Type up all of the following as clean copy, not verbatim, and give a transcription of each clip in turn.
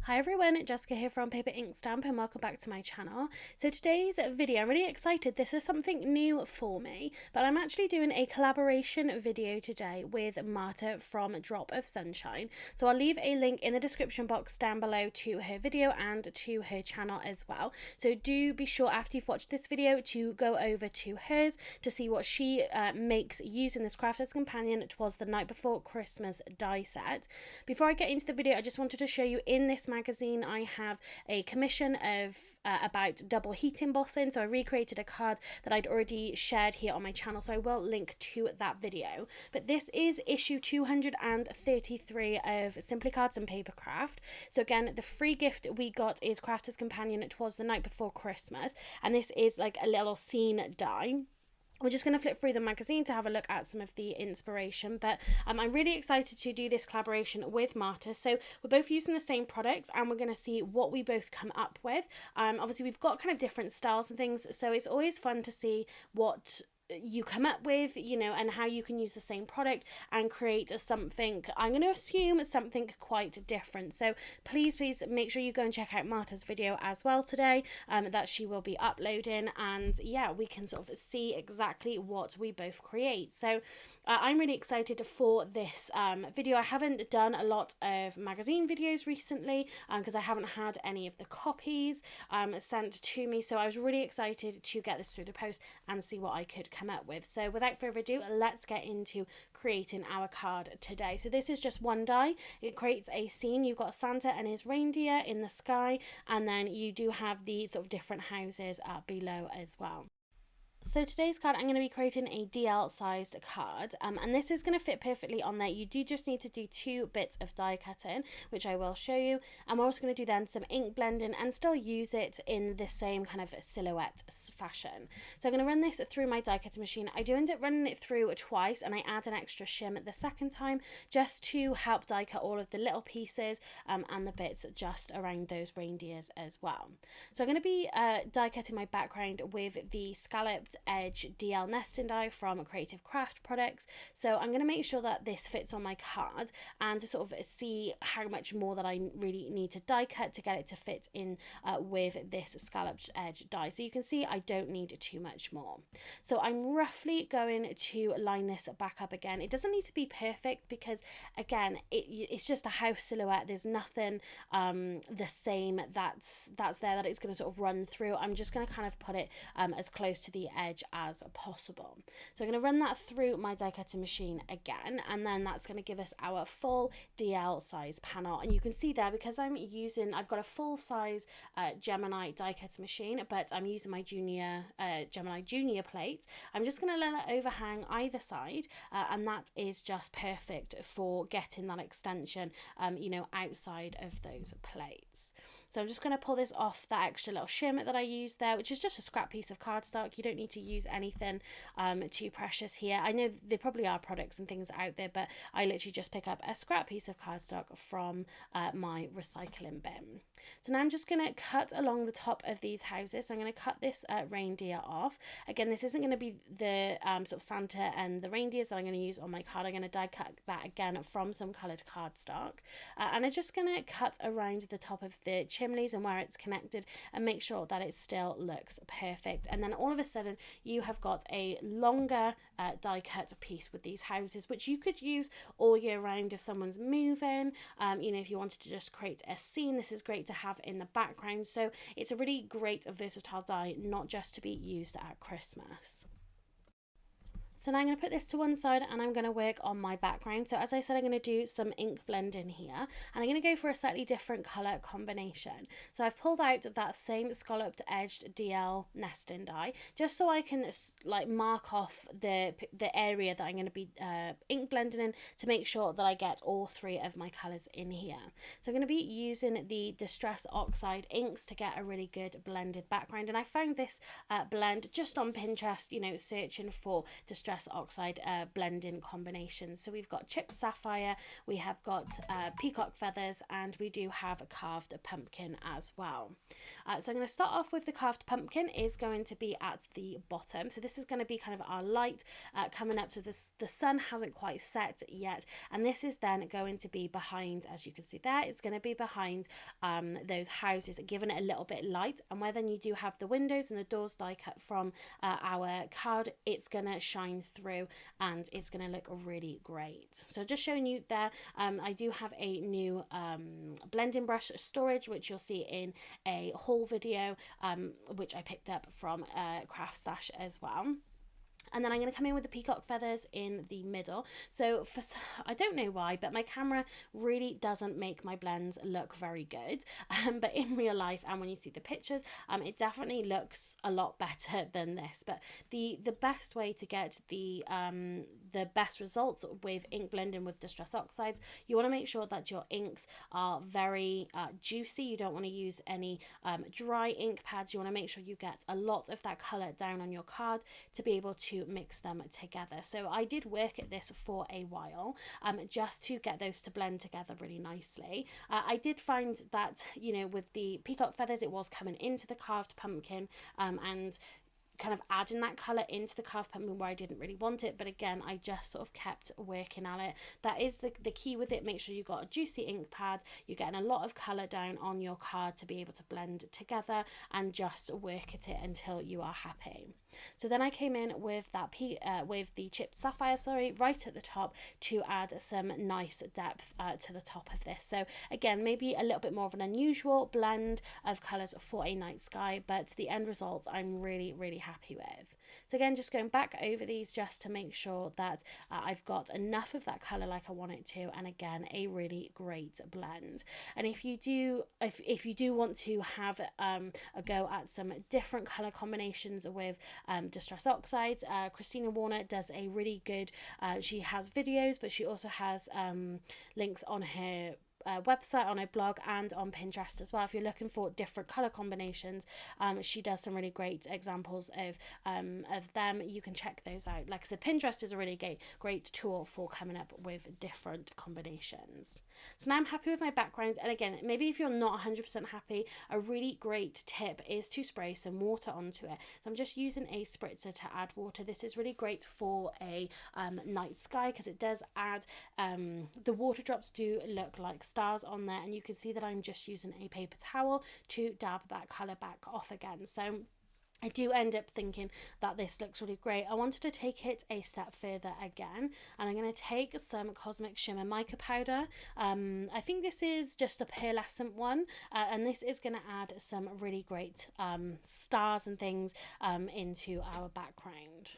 Hi everyone, Jessica here from Paper Ink Stamp and welcome back to my channel. So today's video, I'm really excited. This is something new for me, but I'm actually doing a collaboration video today with Marta from Drop of Sunshine. So I'll leave a link in the description box down below to her video and to her channel as well. So do be sure after you've watched this video to go over to hers to see what she makes using this Crafters Companion Twas the Night Before Christmas die set. Before I get into the video, I just wanted to show you in this magazine I have a commission of about double heat embossing, so I recreated a card that I'd already shared here on my channel, so I will link to that video. But this is issue 233 of Simply Cards and Papercraft. So again, the free gift we got is Crafters Companion Twas the Night Before Christmas, and this is like a little scene die. We're just going to flip through the magazine to have a look at some of the inspiration, but I'm really excited to do this collaboration with Marta. So we're both using the same products and we're going to see what we both come up with. Obviously we've got kind of different styles and things, so it's always fun to see what you come up with, you know, and how you can use the same product and create something, I'm going to assume something quite different. So please make sure you go and check out Marta's video as well today, that she will be uploading, and yeah, we can sort of see exactly what we both create. So I'm really excited for this video. I haven't done a lot of magazine videos recently because I haven't had any of the copies sent to me, so I was really excited to get this through the post and see what I could come up with. So without further ado, let's get into creating our card today. So this is just one die. It creates a scene. You've got Santa and his reindeer in the sky, and then you do have the sort of different houses below as well. So today's card, I'm going to be creating a DL sized card, and this is going to fit perfectly on there. You do just need to do 2 bits of die cutting, which I will show you, and we're also going to do then some ink blending and still use it in the same kind of silhouette fashion. So I'm going to run this through my die cutting machine. I do end up running it through twice, and I add an extra shim the second time just to help die cut all of the little pieces and the bits just around those reindeers as well. So I'm going to be die cutting my background with the Scalloped Edge DL nesting die from Creative Craft products. So I'm going to make sure that this fits on my card and to sort of see how much more that I really need to die cut to get it to fit in with this Scalloped Edge die. So you can see I don't need too much more. So I'm roughly going to line this back up again. It doesn't need to be perfect because again it's just a house silhouette. There's nothing the same that's there that it's going to sort of run through. I'm just going to kind of put it as close to the edge as possible. So I'm going to run that through my die cutting machine again, and then that's going to give us our full DL size panel. And you can see there, because I've got a full size Gemini die cutting machine, but I'm using my Gemini junior plates. I'm just going to let it overhang either side, and that is just perfect for getting that extension you know, outside of those plates. So I'm just going to pull this off that extra little shim that I used there, which is just a scrap piece of cardstock. You don't need to use anything too precious here. I know there probably are products and things out there, but I literally just pick up a scrap piece of cardstock from my recycling bin. So now I'm just going to cut along the top of these houses. So I'm going to cut this reindeer off. Again, this isn't going to be the sort of Santa and the reindeers that I'm going to use on my card. I'm going to die cut that again from some coloured cardstock. And I'm just going to cut around the top of the chimneys and where it's connected and make sure that it still looks perfect. And then all of a sudden you have got a longer die cut piece with these houses, which you could use all year round if someone's moving. You know, if you wanted to just create a scene, this is great to have in the background. So it's a really great versatile die, not just to be used at Christmas. So now I'm going to put this to one side and I'm going to work on my background. So as I said, I'm going to do some ink blending here, and I'm going to go for a slightly different colour combination. So I've pulled out that same scalloped edged DL nesting die just so I can like mark off the area that I'm going to be ink blending in to make sure that I get all 3 of my colours in here. So I'm going to be using the Distress Oxide inks to get a really good blended background, and I found this blend just on Pinterest, you know, searching for Distress Distress Oxide blending combinations. So we've got chipped sapphire, we have got peacock feathers, and we do have a carved pumpkin as well. So I'm going to start off with the carved pumpkin is going to be at the bottom. So this is going to be kind of our light coming up. So the sun hasn't quite set yet, and this is then going to be behind, as you can see there, it's going to be behind those houses, giving it a little bit light. And where then you do have the windows and the doors die cut from our card, it's going to shine through and it's going to look really great. So just showing you there, I do have a new blending brush storage, which you'll see in a haul video, which I picked up from Craft Stash as well. And then I'm going to come in with the peacock feathers in the middle. So I don't know why, but my camera really doesn't make my blends look very good. But in real life and when you see the pictures, it definitely looks a lot better than this. But the best way to get the best results with ink blending with Distress Oxides, you want to make sure that your inks are very juicy. You don't want to use any dry ink pads. You want to make sure you get a lot of that colour down on your card to be able to mix them together. So I did work at this for a while just to get those to blend together really nicely. I did find that, you know, with the peacock feathers, it was coming into the carved pumpkin and kind of adding that colour into the carved pumpkin where I didn't really want it. But again, I just sort of kept working at it. That is the key with it. Make sure you've got a juicy ink pad, you're getting a lot of colour down on your card to be able to blend together, and just work at it until you are happy. So then I came in with that with the chipped sapphire, right at the top to add some nice depth to the top of this. So again, maybe a little bit more of an unusual blend of colours for a night sky, but the end results I'm really happy with. So again, just going back over these just to make sure that I've got enough of that colour like I want it to, and again, a really great blend. And if you do want to have a go at some different colour combinations with Distress Oxides, Christina Warner does a really good, she has videos, but she also has links on her website, on her blog, and on Pinterest as well. If you're looking for different color combinations, she does some really great examples of them. You can check those out. Like I said, Pinterest is a really great tool for coming up with different combinations. So now I'm happy with my background, and again, maybe if you're not 100% happy, a really great tip is to spray some water onto it. So I'm just using a spritzer to add water. This is really great for a night sky because it does add the water drops do look like stars on there, and you can see that I'm just using a paper towel to dab that colour back off again. So I do end up thinking that this looks really great. I wanted to take it a step further again, and I'm going to take some Cosmic Shimmer mica powder. I think this is just a pearlescent one, and this is going to add some really great stars and things into our background.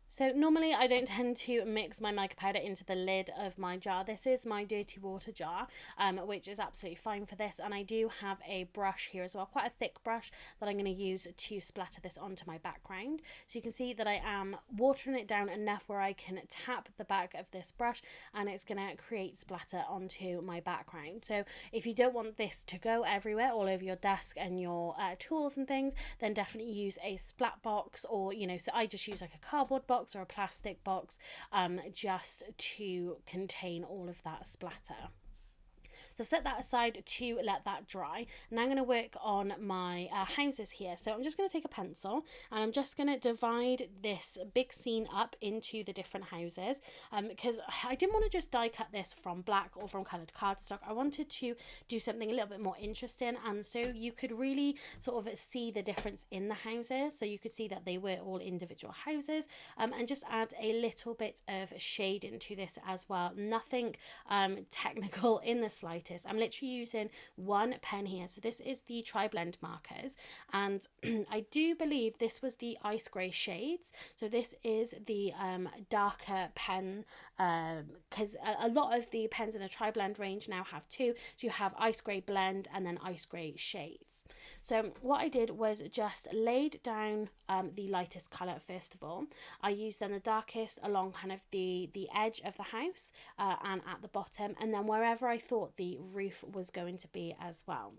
So normally I don't tend to mix my mica powder into the lid of my jar. This is my dirty water jar, which is absolutely fine for this. And I do have a brush here as well, quite a thick brush that I'm going to use to splatter this onto my background. So you can see that I am watering it down enough where I can tap the back of this brush and it's going to create splatter onto my background. So if you don't want this to go everywhere, all over your desk and your tools and things, then definitely use a splat box, or, you know, so I just use like a cardboard box or a plastic box just to contain all of that splatter. So I've set that aside to let that dry. Now I'm going to work on my houses here. So I'm just going to take a pencil and I'm just going to divide this big scene up into the different houses, because I didn't want to just die cut this from black or from coloured cardstock. I wanted to do something a little bit more interesting, and so you could really sort of see the difference in the houses. So you could see that they were all individual houses, and just add a little bit of shade into this as well. Nothing technical in the slightest. I'm literally using one pen here. So this is the Tri-Blend markers, and I do believe this was the ice grey shades. So this is the darker pen, because a lot of the pens in the Tri-Blend range now have two. So you have ice grey blend and then ice grey shades. So what I did was just laid down the lightest colour first of all. I used then the darkest along kind of the edge of the house and at the bottom, and then wherever I thought the roof was going to be as well.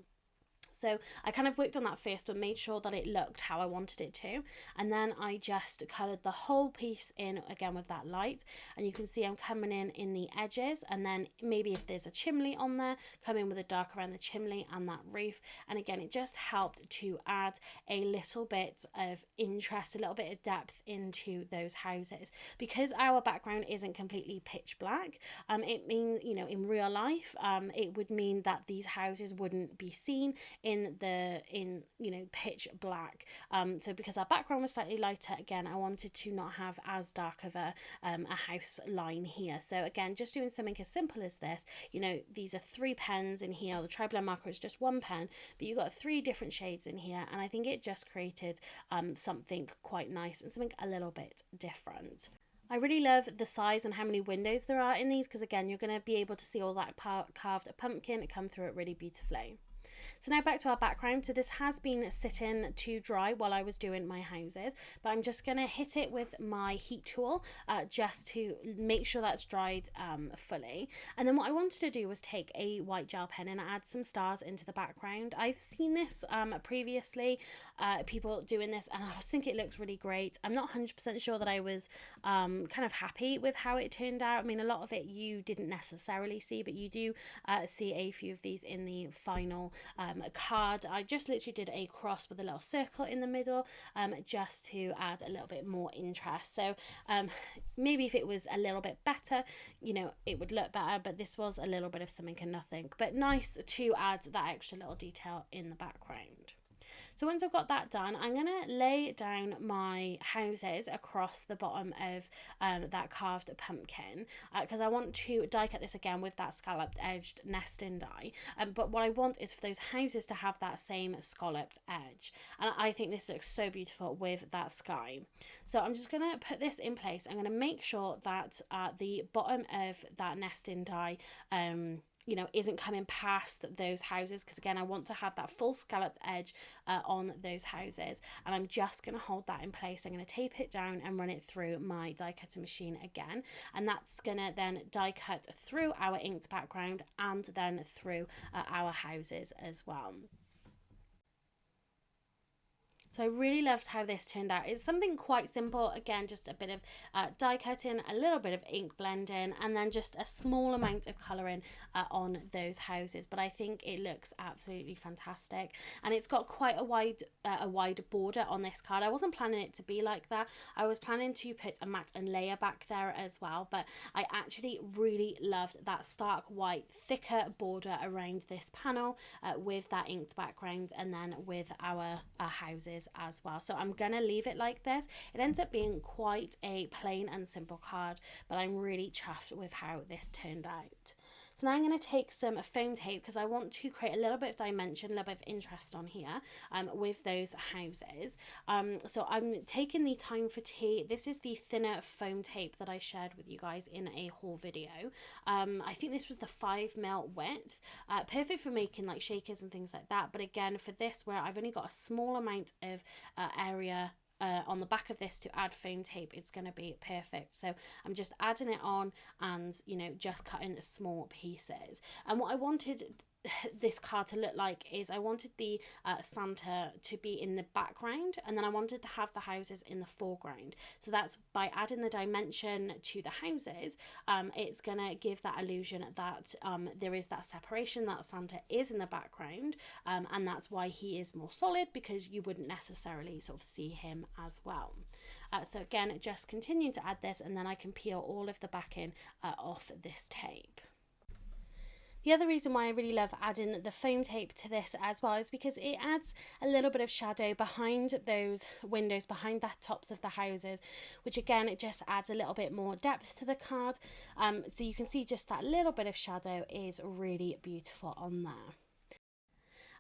So I kind of worked on that first, but made sure that it looked how I wanted it to. And then I just coloured the whole piece in again with that light. And you can see I'm coming in the edges. And then maybe if there's a chimney on there, come in with a dark around the chimney and that roof. And again, it just helped to add a little bit of interest, a little bit of depth into those houses. Because our background isn't completely pitch black, it means, you know, in real life, it would mean that these houses wouldn't be seen in you know, pitch black. So because our background was slightly lighter, again, I wanted to not have as dark of a house line here. So again, just doing something as simple as this, you know, these are 3 pens in here. The tri-blend marker is just 1 pen, but you've got 3 different shades in here, and I think it just created something quite nice and something a little bit different. I really love the size and how many windows there are in these, because again, you're going to be able to see all that carved pumpkin come through it really beautifully. So now back to our background. So this has been sitting to dry while I was doing my houses, but I'm just going to hit it with my heat tool just to make sure that's dried fully. And then what I wanted to do was take a white gel pen and add some stars into the background. I've seen this previously, people doing this, and I was thinking it looks really great. I'm not 100% sure that I was kind of happy with how it turned out. I mean, a lot of it you didn't necessarily see, but you do see a few of these in the final card. I just literally did a cross with a little circle in the middle just to add a little bit more interest. So maybe if it was a little bit better, you know, it would look better, but this was a little bit of something and nothing, but nice to add that extra little detail in the background. So once I've got that done, I'm going to lay down my houses across the bottom of that carved pumpkin because I want to die cut this again with that scalloped edged nesting die. But what I want is for those houses to have that same scalloped edge. And I think this looks so beautiful with that sky. So I'm just going to put this in place. I'm going to make sure that the bottom of that nesting die you know, isn't coming past those houses, because again, I want to have that full scalloped edge on those houses, and I'm just going to hold that in place. I'm going to tape it down and run it through my die cutting machine again, and that's going to then die cut through our inked background and then through our houses as well. So I really loved how this turned out. It's something quite simple. Again, just a bit of die cutting, a little bit of ink blending, and then just a small amount of colouring on those houses. But I think it looks absolutely fantastic. And it's got quite a wide border on this card. I wasn't planning it to be like that. I was planning to put a matte and layer back there as well. But I actually really loved that stark white, thicker border around this panel with that inked background, and then with our houses as well. So I'm gonna leave it like this. It ends up being quite a plain and simple card, but I'm really chuffed with how this turned out. So now I'm going to take some foam tape because I want to create a little bit of dimension, a little bit of interest on here with those houses. So I'm taking the Time for Tea. This is the thinner foam tape that I shared with you guys in a haul video. I think this was the 5mm width, perfect for making like shakers and things like that. But again, for this, where I've only got a small amount of area on the back of this to add foam tape, it's going to be perfect. So I'm just adding it on and, you know, just cutting small pieces. And what I wanted this card to look like is I wanted the Santa to be in the background, and then I wanted to have the houses in the foreground. So that's by adding the dimension to the houses, it's gonna give that illusion that there is that separation, that Santa is in the background, and that's why he is more solid, because you wouldn't necessarily sort of see him as well. So again, just continue to add this, and then I can peel all of the backing off this tape. The other reason why I really love adding the foam tape to this as well is because it adds a little bit of shadow behind those windows, behind the tops of the houses, which again, it just adds a little bit more depth to the card. So you can see just that little bit of shadow is really beautiful on there.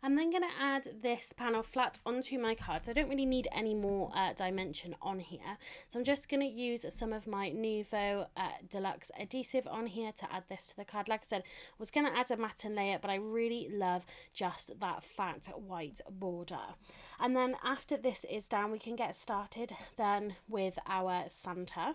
I'm then going to add this panel flat onto my card, so I don't really need any more dimension on here. So I'm just going to use some of my Nuvo Deluxe adhesive on here to add this to the card. Like I said, I was going to add a matte and layer, but I really love just that fat white border. And then after this is done, we can get started then with our Santa.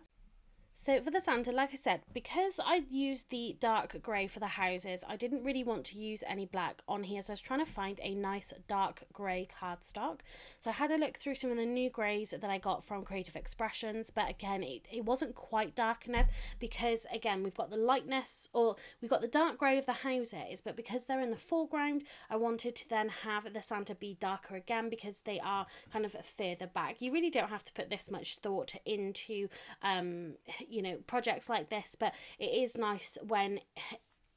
So for the Santa, like I said, because I used the dark grey for the houses, I didn't really want to use any black on here. So I was trying to find a nice dark grey cardstock. So I had a look through some of the new greys that I got from Creative Expressions. But again, it wasn't quite dark enough because, again, we've got the lightness, or we've got the dark grey of the houses. But because they're in the foreground, I wanted to then have the Santa be darker again because they are kind of further back. You really don't have to put this much thought into you know, projects like this, but it is nice when,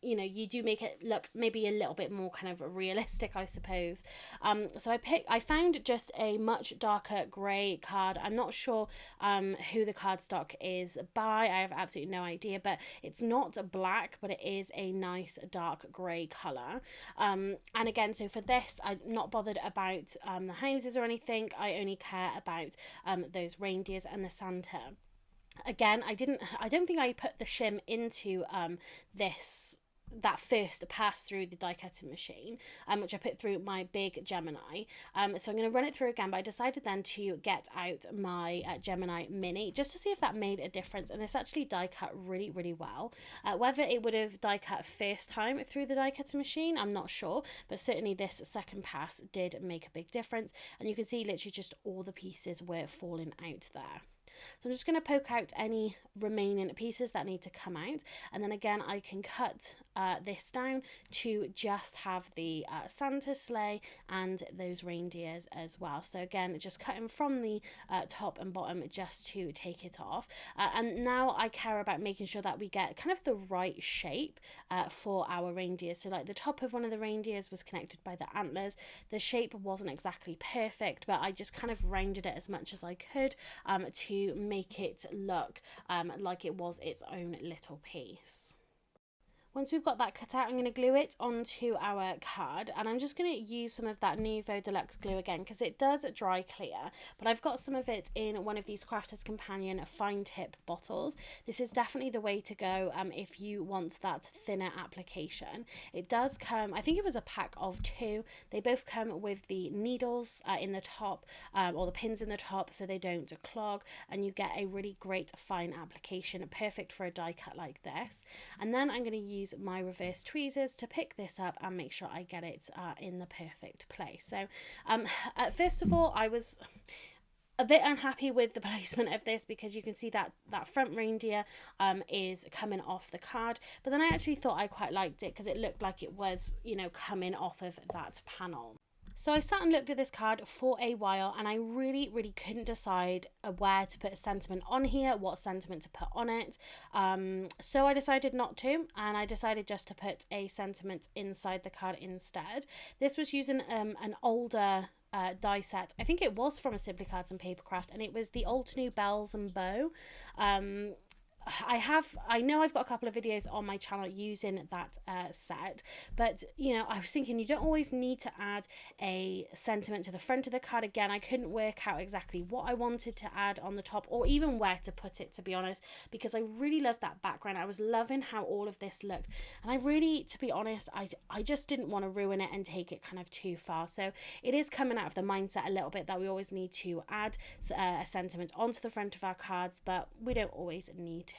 you know, you do make it look maybe a little bit more kind of realistic, I suppose. So I found just a much darker grey card. I'm not sure who the cardstock is by. I have absolutely no idea, but it's not black, but it is a nice dark grey colour. And again, so for this, I'm not bothered about the houses or anything. I only care about those reindeers and the Santa. Again, I don't think I put the shim into that first pass through the die cutting machine, which I put through my big Gemini. So I'm going to run it through again, but I decided then to get out my Gemini Mini just to see if that made a difference, and this actually die cut really, really well. Whether it would have die cut first time through the die cutting machine, I'm not sure, but certainly this second pass did make a big difference, and you can see literally just all the pieces were falling out there. So I'm just going to poke out any remaining pieces that need to come out, and then again I can cut this down to just have the Santa sleigh and those reindeers as well. So again, just cutting from the top and bottom just to take it off, and now I care about making sure that we get kind of the right shape for our reindeers. So like the top of one of the reindeers was connected by the antlers. The shape wasn't exactly perfect, but I just kind of rounded it as much as I could to make it look like it was its own little piece. Once we've got that cut out, I'm going to glue it onto our card, and I'm just going to use some of that Nuvo Deluxe glue again because it does dry clear, but I've got some of it in one of these Crafter's Companion fine tip bottles. This is definitely the way to go if you want that thinner application. It does come, I think it was a pack of 2. They both come with the needles in the top, or the pins in the top, so they don't clog, and you get a really great fine application, perfect for a die cut like this. And then I'm going to use my reverse tweezers to pick this up and make sure I get it in the perfect place. So first of all, I was a bit unhappy with the placement of this because you can see that front reindeer is coming off the card, but then I actually thought I quite liked it because it looked like it was, you know, coming off of that panel. So I sat and looked at this card for a while, and I really couldn't decide where to put a sentiment on here, what sentiment to put on it. So I decided not to, and I decided just to put a sentiment inside the card instead. This was using an older die set. I think it was from a Simply Cards and Papercraft, and it was the Old New Bells and Bow. I know I've got a couple of videos on my channel using that set, but you know, I was thinking you don't always need to add a sentiment to the front of the card. Again, I couldn't work out exactly what I wanted to add on the top or even where to put it, to be honest, because I really loved that background. I was loving how all of this looked, and I really, to be honest, I just didn't want to ruin it and take it kind of too far. So it is coming out of the mindset a little bit that we always need to add a sentiment onto the front of our cards, but we don't always need to.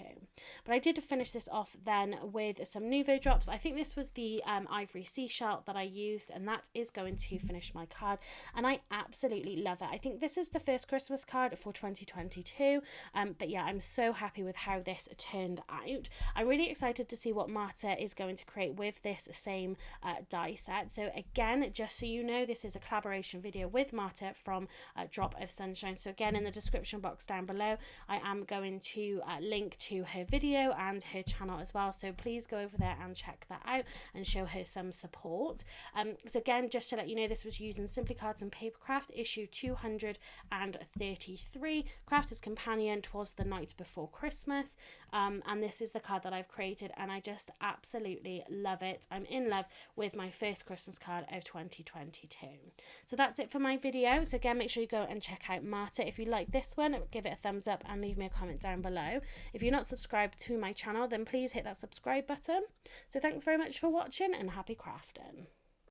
But I did finish this off then with some Nuvo drops. I think this was the ivory seashell that I used, and that is going to finish my card, and I absolutely love it. I think this is the first Christmas card for 2022, but yeah, I'm so happy with how this turned out. I'm really excited to see what Marta is going to create with this same die set. So again, just so you know, this is a collaboration video with Marta from Drop of Sunshine. So again, in the description box down below, I am going to link to her video and her channel as well, so please go over there and check that out and show her some support. So again, just to let you know, this was using Simply Cards and Papercraft issue 233, Crafter's Companion, Twas the Night Before Christmas, and this is the card that I've created, and I just absolutely love it. I'm in love with my first Christmas card of 2022. So that's it for my video. So again, make sure you go and check out Marta. If you like this one, give it a thumbs up and leave me a comment down below. If you're not subscribed to my channel, then please hit that subscribe button. So thanks very much for watching, and happy crafting.